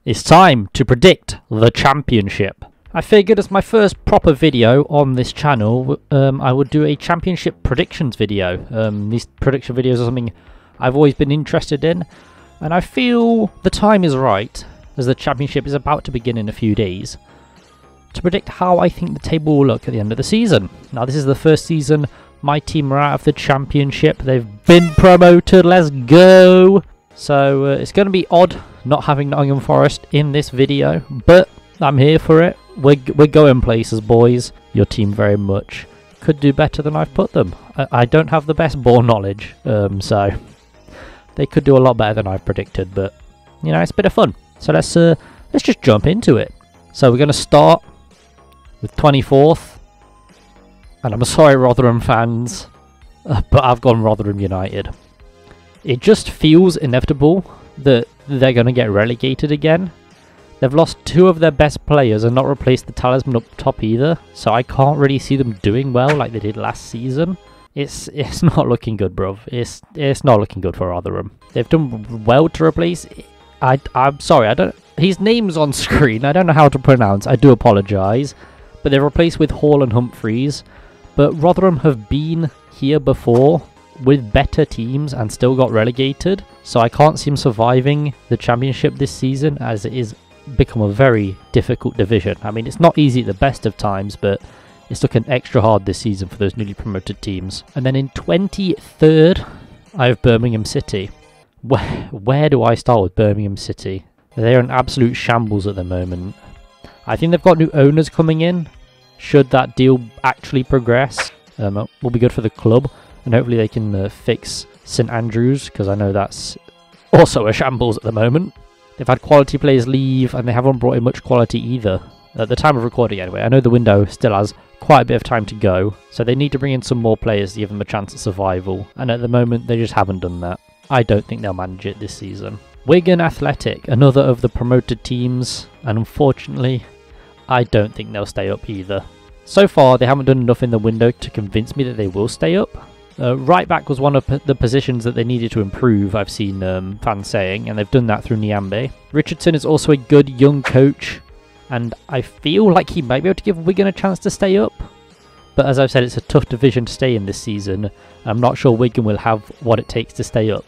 It's time to predict the championship. I figured as my first proper video on this channel, I would do a championship predictions video. These prediction videos are something I've always been interested in, and I feel the time is right, as the championship is about to begin in a few days, to predict how I think the table will look at the end of the season. Now, this is the first season my team are out of the championship. They've been promoted, let's go! So it's going to be odd not having Nottingham Forest in this video, but I'm here for it. We're going places, boys. Your team very much could do better than I've put them. I don't have the best ball knowledge, so they could do a lot better than I've predicted, but you know, it's a bit of fun. So let's just jump into it. So we're going to start with 24th, and I'm sorry Rotherham fans, but I've gone Rotherham United. It just feels inevitable that they're going to get relegated again. They've lost two of their best players and not replaced the talisman up top either, so I can't really see them doing well like they did last season. It's not looking good, bruv. It's not looking good for Rotherham. They've done well to replace. I'm sorry, I don't. His name's on screen. I don't know how to pronounce. I do apologise, but they're replaced with Hall and Humphreys. But Rotherham have been here before with better teams and still got relegated, so I can't see them surviving the championship this season, as it is become a very difficult division. I mean, it's not easy at the best of times, but it's looking extra hard this season for those newly promoted teams. And then in 23rd, I have Birmingham City. Where do I start with Birmingham City? They're in absolute shambles at the moment. I think they've got new owners coming in. Should that deal actually progress, it will be good for the club, and hopefully they can fix St Andrews, because I know that's also a shambles at the moment. They've had quality players leave, and they haven't brought in much quality either. At the time of recording anyway. I know the window still has quite a bit of time to go, so they need to bring in some more players to give them a chance at survival, and at the moment they just haven't done that. I don't think they'll manage it this season. Wigan Athletic, another of the promoted teams, and unfortunately I don't think they'll stay up either. So far they haven't done enough in the window to convince me that they will stay up. Right back was one of the positions that they needed to improve, I've seen fans saying, and they've done that through Niambe. Richardson is also a good young coach, and I feel like he might be able to give Wigan a chance to stay up. But as I've said, it's a tough division to stay in this season. I'm not sure Wigan will have what it takes to stay up.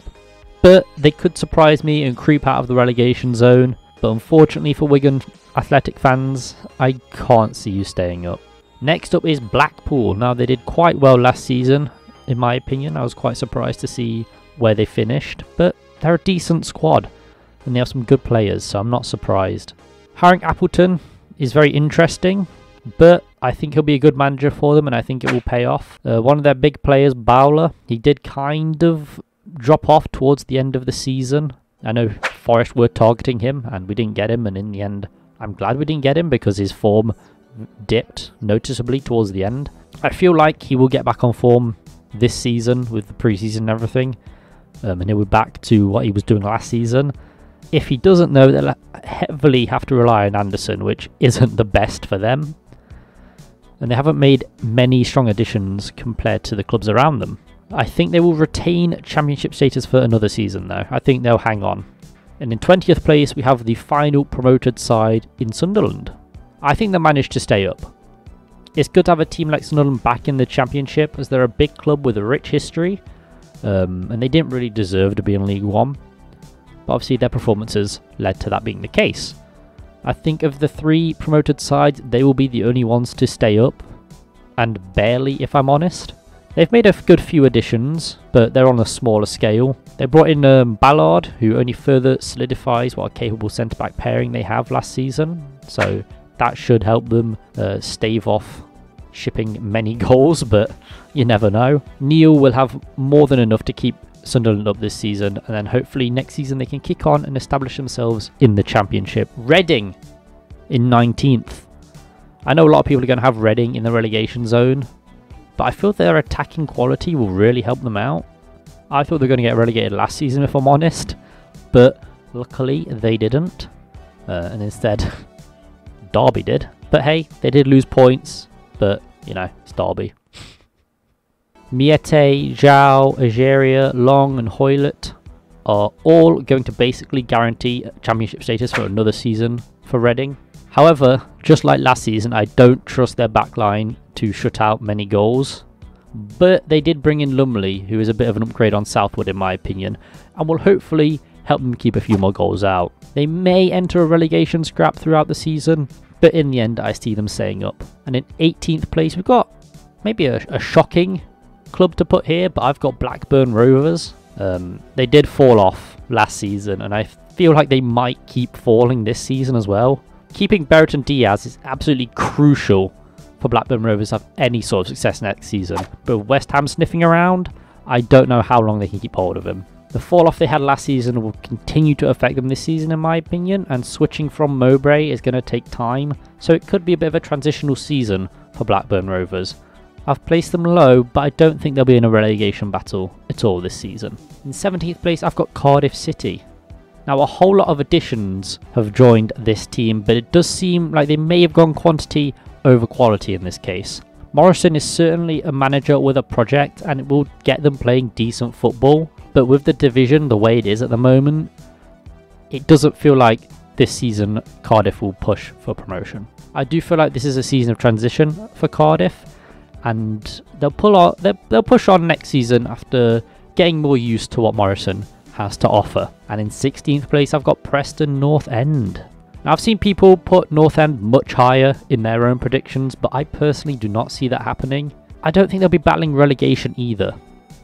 But they could surprise me and creep out of the relegation zone. But unfortunately for Wigan Athletic fans, I can't see you staying up. Next up is Blackpool. Now, they did quite well last season, in my opinion. I was quite surprised to see where they finished. But they're a decent squad, and they have some good players, so I'm not surprised. Hiring Appleton is very interesting, but I think he'll be a good manager for them, and I think it will pay off. One of their big players, Bowler, he did kind of drop off towards the end of the season. I know Forest were targeting him, and we didn't get him, and in the end, I'm glad we didn't get him because his form dipped noticeably towards the end. I feel like he will get back on form this season with the preseason and everything, and he'll be back to what he was doing last season. If he doesn't, though, they'll heavily have to rely on Anderson, which isn't the best for them. And they haven't made many strong additions compared to the clubs around them. I think they will retain championship status for another season, though. I think they'll hang on. And in 20th place, we have the final promoted side in Sunderland. I think they managed to stay up. It's good to have a team like Sunderland back in the championship, as they're a big club with a rich history, and they didn't really deserve to be in League One. But obviously their performances led to that being the case. I think of the three promoted sides, they will be the only ones to stay up, and barely, if I'm honest. They've made a good few additions, but they're on a smaller scale. They brought in Ballard, who only further solidifies what a capable centre-back pairing they have last season, so that should help them stave off shipping many goals, but you never know. Neil will have more than enough to keep Sunderland up this season, and then hopefully next season they can kick on and establish themselves in the championship. Reading in 19th. I know a lot of people are going to have Reading in the relegation zone, but I feel their attacking quality will really help them out. I thought they were going to get relegated last season, if I'm honest, but luckily they didn't, and instead Derby did. But hey, they did lose points, but you know, it's Derby. Miete, Zhao, Ageria, Long and Hoylett are all going to basically guarantee championship status for another season for Reading. However, just like last season, I don't trust their backline to shut out many goals. But they did bring in Lumley, who is a bit of an upgrade on Southwood in my opinion, and will hopefully help them keep a few more goals out. They may enter a relegation scrap throughout the season, but in the end I see them staying up. And in 18th place we've got maybe a shocking club to put here, but I've got Blackburn Rovers. They did fall off last season, and I feel like they might keep falling this season as well. Keeping Berriton Diaz is absolutely crucial for Blackburn Rovers to have any sort of success next season. But with West Ham sniffing around, I don't know how long they can keep hold of him. The fall off they had last season will continue to affect them this season in my opinion, and switching from Mowbray is going to take time, so it could be a bit of a transitional season for Blackburn Rovers. I've placed them low, but I don't think they'll be in a relegation battle at all this season. In 17th place I've got Cardiff City. Now a whole lot of additions have joined this team, but it does seem like they may have gone quantity over quality in this case. Morrison is certainly a manager with a project, and it will get them playing decent football, but with the division the way it is at the moment, it doesn't feel like this season Cardiff will push for promotion. I do feel like this is a season of transition for Cardiff, and they'll push on next season after getting more used to what Morrison has to offer. And in 16th place I've got Preston North End. Now I've seen people put North End much higher in their own predictions, but I personally do not see that happening. I don't think they'll be battling relegation either.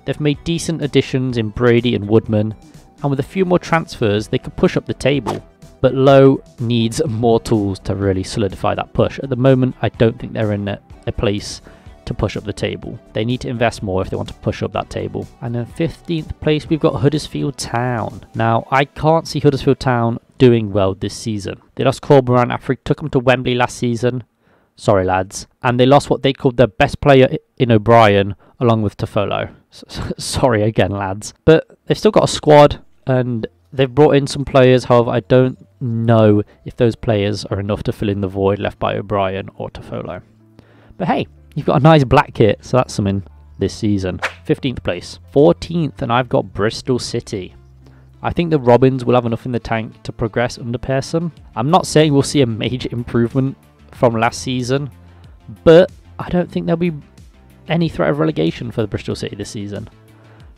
They've made decent additions in Brady and Woodman, and with a few more transfers they could push up the table. But Lowe needs more tools to really solidify that push. At the moment I don't think they're in a place to push up the table. They need to invest more if they want to push up that table. And in 15th place we've got Huddersfield Town. Now I can't see Huddersfield Town doing well this season. They lost Corberan after he took them to Wembley last season. Sorry lads. And they lost what they called their best player in O'Brien along with Toffolo. Sorry again lads. But they've still got a squad and they've brought in some players. However, I don't know if those players are enough to fill in the void left by O'Brien or Toffolo. But hey, you've got a nice black kit, so that's something this season. 15th place. 14th, and I've got Bristol City. I think the Robins will have enough in the tank to progress under Pearson. I'm not saying we'll see a major improvement from last season, but I don't think there'll be any threat of relegation for the Bristol City this season.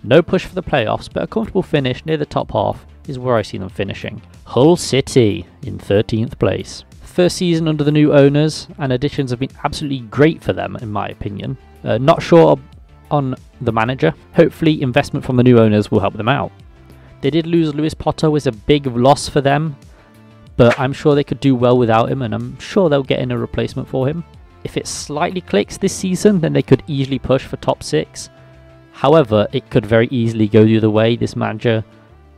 No push for the playoffs, but a comfortable finish near the top half is where I see them finishing. Hull City in 13th place. First season under the new owners, and additions have been absolutely great for them in my opinion. Not sure on the manager. Hopefully investment from the new owners will help them out. They did lose Lewis Potter, was a big loss for them, but I'm sure they could do well without him, and I'm sure they'll get in a replacement for him. If it slightly clicks this season, then they could easily push for top 6. However, it could very easily go the other way. This manager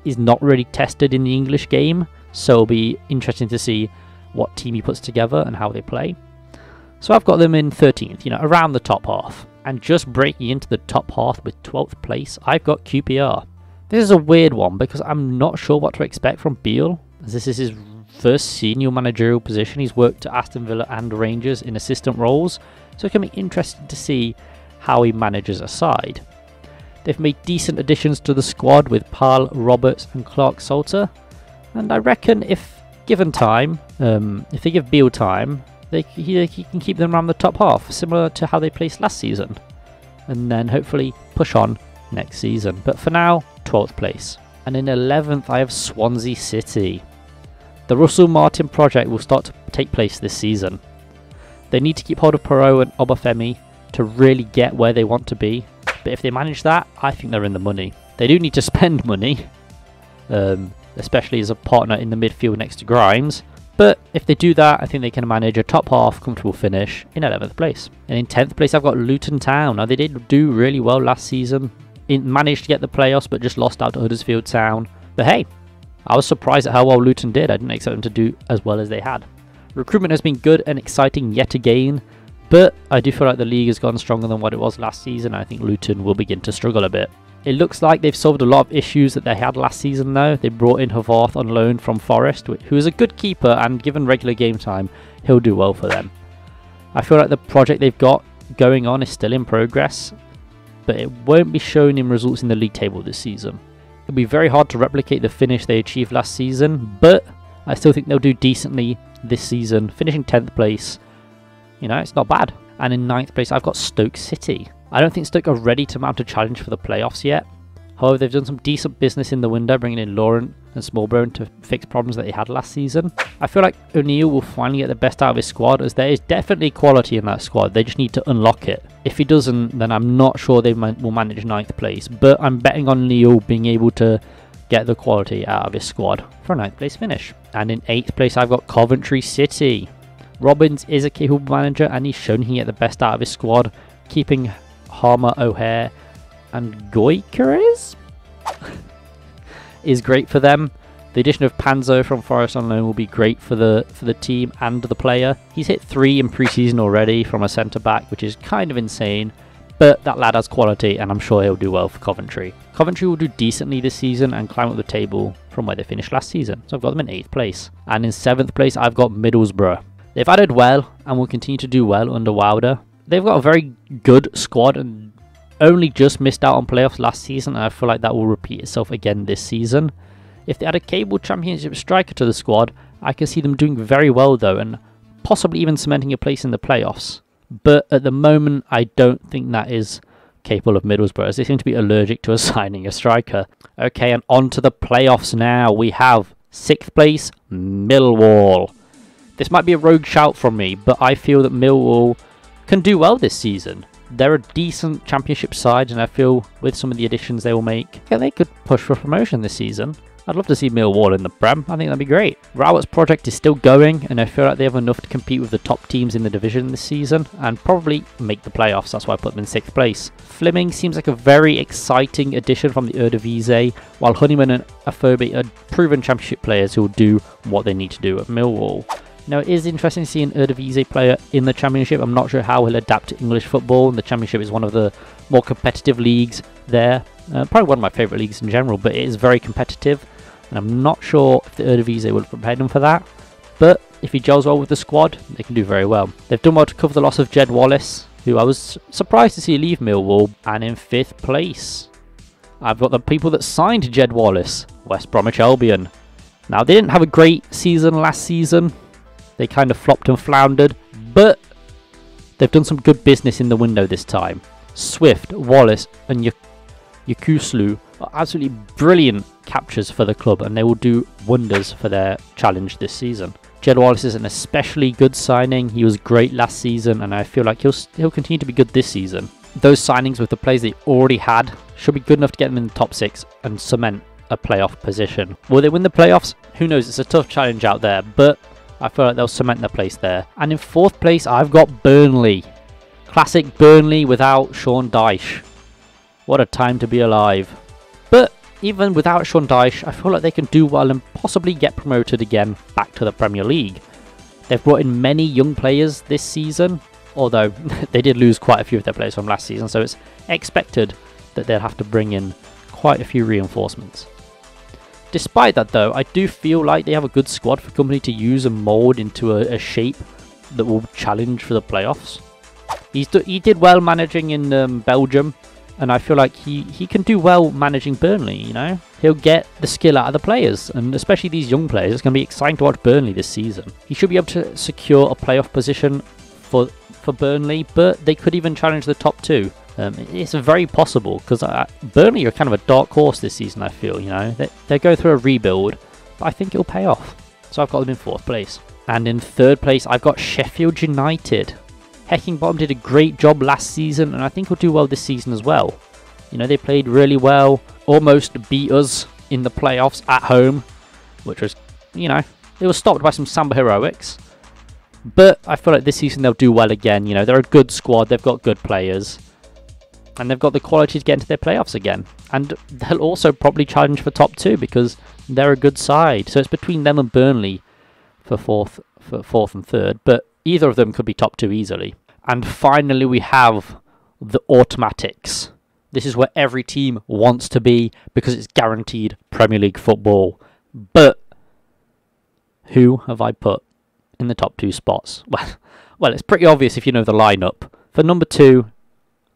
is not really tested in the English game, so it'll be interesting to see what team he puts together and how they play. So I've got them in 13th, around the top half. And just breaking into the top half with 12th place, I've got QPR. This is a weird one because I'm not sure what to expect from Beale, as this is his first senior managerial position. He's worked at Aston Villa and Rangers in assistant roles, so it can be interesting to see how he manages a side. They've made decent additions to the squad with Pal, Roberts and Clark Salter, and I reckon if given time, if they give Beale time, he can keep them around the top half, similar to how they placed last season, and then hopefully push on next season. But for now, 12th place. And in 11th I have Swansea City. The Russell Martin project will start to take place this season. They need to keep hold of Perot and Obafemi to really get where they want to be, but if they manage that, I think they're in the money. They do need to spend money, especially as a partner in the midfield next to Grimes. But if they do that, I think they can manage a top half comfortable finish in 11th place. And in 10th place, I've got Luton Town. Now, they did do really well last season. It managed to get the playoffs, but just lost out to Huddersfield Town. But hey, I was surprised at how well Luton did. I didn't expect them to do as well as they had. Recruitment has been good and exciting yet again, but I do feel like the league has gone stronger than what it was last season. I think Luton will begin to struggle a bit. It looks like they've solved a lot of issues that they had last season though. They brought in Havarth on loan from Forest, who is a good keeper, and given regular game time, he'll do well for them. I feel like the project they've got going on is still in progress, but it won't be shown in results in the league table this season. It'll be very hard to replicate the finish they achieved last season, but I still think they'll do decently this season, finishing 10th place. You know, it's not bad. And in 9th place, I've got Stoke City. I don't think Stoke are ready to mount a challenge for the playoffs yet. However, they've done some decent business in the window, bringing in Laurent and Smallbone to fix problems that they had last season. I feel like O'Neill will finally get the best out of his squad, as there is definitely quality in that squad. They just need to unlock it. If he doesn't, then I'm not sure they will manage 9th place. But I'm betting on O'Neill being able to get the quality out of his squad for a 9th place finish. And in 8th place, I've got Coventry City. Robbins is a capable manager, and he's shown he can get the best out of his squad, keeping Harmer, O'Hare and Goykeres is great for them. The addition of Panzo from Forest on loan will be great for the team and the player. He's hit 3 in pre-season already from a centre-back, which is kind of insane, but that lad has quality, and I'm sure he'll do well for Coventry. Coventry will do decently this season and climb up the table from where they finished last season, so I've got them in 8th place. And in 7th place, I've got Middlesbrough. They've added well and will continue to do well under Wilder. They've got a very good squad and only just missed out on playoffs last season, and I feel like that will repeat itself again this season. If they add a capable championship striker to the squad, I can see them doing very well though, and possibly even cementing a place in the playoffs. But at the moment, I don't think that is capable of Middlesbrough, as they seem to be allergic to assigning a striker. Okay, and on to the playoffs now. We have 6th place, Millwall. This might be a rogue shout from me, but I feel that Millwall can do well this season. They're a decent championship side, and I feel with some of the additions they will make, yeah, they could push for promotion this season. I'd love to see Millwall in the Prem. I think that'd be great. Rowett's project is still going, and I feel like they have enough to compete with the top teams in the division this season, and probably make the playoffs. That's why I put them in 6th place. Fleming seems like a very exciting addition from the Eredivisie, while Honeyman and Afobe are proven championship players who will do what they need to do at Millwall. Now, it is interesting to see an Eredivisie player in the Championship. I'm not sure how he'll adapt to English football. The Championship is one of the more competitive leagues there. Probably one of my favourite leagues in general, but it is very competitive. And I'm not sure if the Eredivisie will prepare him for that. But if he gels well with the squad, they can do very well. They've done well to cover the loss of Jed Wallace, who I was surprised to see leave Millwall. And in 5th place, I've got the people that signed Jed Wallace, West Bromwich Albion. Now, they didn't have a great season last season. They kind of flopped and floundered, but they've done some good business in the window this time. Swift, Wallace and Yakuslu are absolutely brilliant captures for the club, and they will do wonders for their challenge this season. Jed Wallace is an especially good signing. He was great last season, and I feel like he'll continue to be good this season. Those signings with the players they already had should be good enough to get them in the top 6 and cement a playoff position. Will they win the playoffs? Who knows? It's a tough challenge out there, but I feel like they'll cement their place there. And in 4th place, I've got Burnley. Classic Burnley without Sean Dyche. What a time to be alive. But even without Sean Dyche, I feel like they can do well and possibly get promoted again back to the Premier League. They've brought in many young players this season, although they did lose quite a few of their players from last season, so it's expected that they'll have to bring in quite a few reinforcements. Despite that though, I do feel like they have a good squad for Company to use and mould into a shape that will challenge for the playoffs. He did well managing in Belgium, and I feel like he can do well managing Burnley, you know? He'll get the skill out of the players, and especially these young players. It's going to be exciting to watch Burnley this season. He should be able to secure a playoff position for Burnley, but they could even challenge the top 2. It's very possible, because Burnley are kind of a dark horse this season, I feel, you know. They're going through a rebuild, but I think it'll pay off. So I've got them in 4th place. And in 3rd place, I've got Sheffield United. Heckingbottom did a great job last season, and I think he'll do well this season as well. You know, they played really well, almost beat us in the playoffs at home, which was, you know, it was stopped by some Samba heroics. But I feel like this season they'll do well again. You know, they're a good squad, they've got good players. And they've got the quality to get into their playoffs again. And they'll also probably challenge for top 2 because they're a good side. So it's between them and Burnley for fourth and 3rd. But either of them could be top 2 easily. And finally we have the automatics. This is where every team wants to be because it's guaranteed Premier League football. But who have I put in the top 2 spots? Well, it's pretty obvious if you know the lineup. For number 2,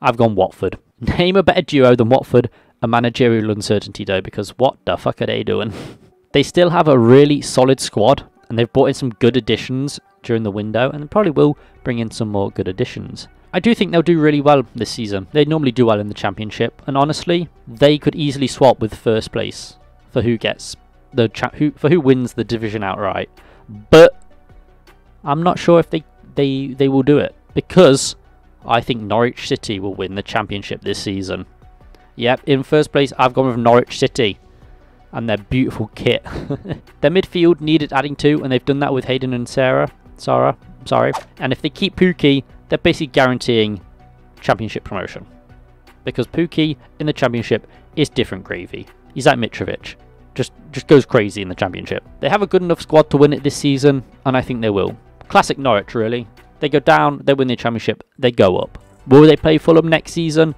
I've gone Watford. Name a better duo than Watford a managerial uncertainty though, because what the fuck are they doing? They still have a really solid squad, and they've brought in some good additions during the window, and probably will bring in some more good additions. I do think they'll do really well this season. They normally do well in the Championship, and honestly, they could easily swap with first place for who gets the who wins the division outright. But I'm not sure if they will do it, because I think Norwich City will win the Championship this season. Yep, in first place I've gone with Norwich City and their beautiful kit. Their midfield needed adding to, and they've done that with Hayden and Sarah. And if they keep Pukki, they're basically guaranteeing Championship promotion, because Pukki in the Championship is different gravy. He's like Mitrovic, just goes crazy in the Championship. They have a good enough squad to win it this season, and I think they will. Classic Norwich, really. They go down, they win the Championship, they go up. Will they play Fulham next season?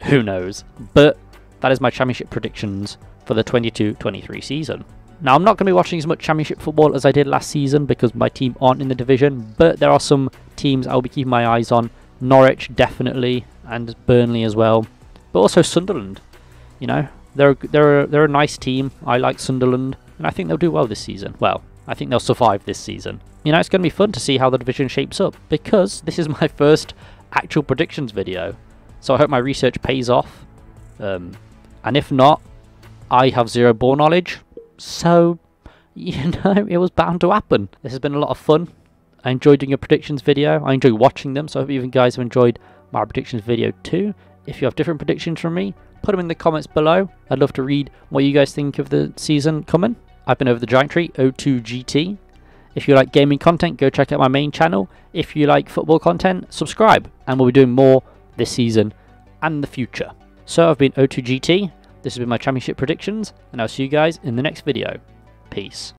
Who knows? But that is my Championship predictions for the 22-23 season. Now, I'm not going to be watching as much Championship football as I did last season because my team aren't in the division, but there are some teams I'll be keeping my eyes on. Norwich, definitely, and Burnley as well. But also Sunderland. You know, they're a nice team. I like Sunderland, and I think they'll do well this season. Well, I think they'll survive this season. You know, it's going to be fun to see how the division shapes up, because this is my first actual predictions video. So I hope my research pays off. And if not, I have zero ball knowledge. So, you know, it was bound to happen. This has been a lot of fun. I enjoyed doing a predictions video. I enjoy watching them, so I hope you guys have enjoyed my predictions video too. If you have different predictions from me, put them in the comments below. I'd love to read what you guys think of the season coming. I've been over the Giant Tree, O2GT. If you like gaming content, go check out my main channel. If you like football content, subscribe, and we'll be doing more this season and the future. So I've been O2GT. This has been my Championship predictions, and I'll see you guys in the next video. Peace.